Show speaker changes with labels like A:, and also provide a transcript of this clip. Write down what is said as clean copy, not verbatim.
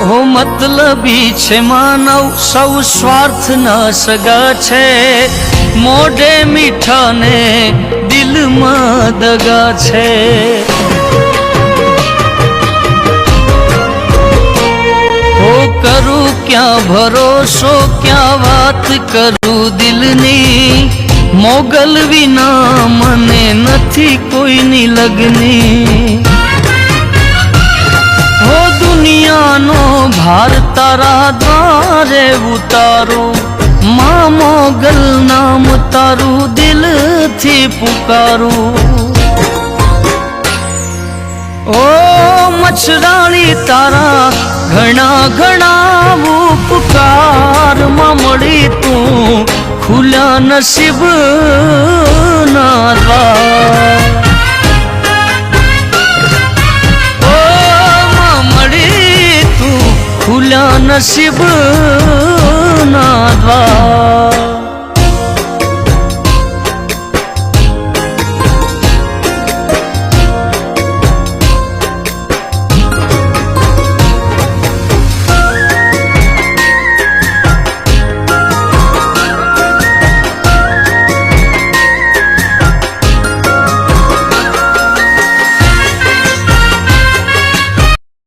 A: हो मतलबी छे मानव सौ स्वार्थ न सगा छे मोढे मीठा ने दिल में दगा छे हो करूं क्या भरोसो क्या बात करूं दिलनी मोगल विना मने नथी कोई नी लगनी हो दुनिया नो भार तारा द्वारे उतारो मां मोगल नाम तारू दिल थी पुकारू ओ मछराणी तारा घना घना उपकार मां मળી तू खुला नसीब ना द्वार ओ मां मળી तू खुला नसीब ना द्वार।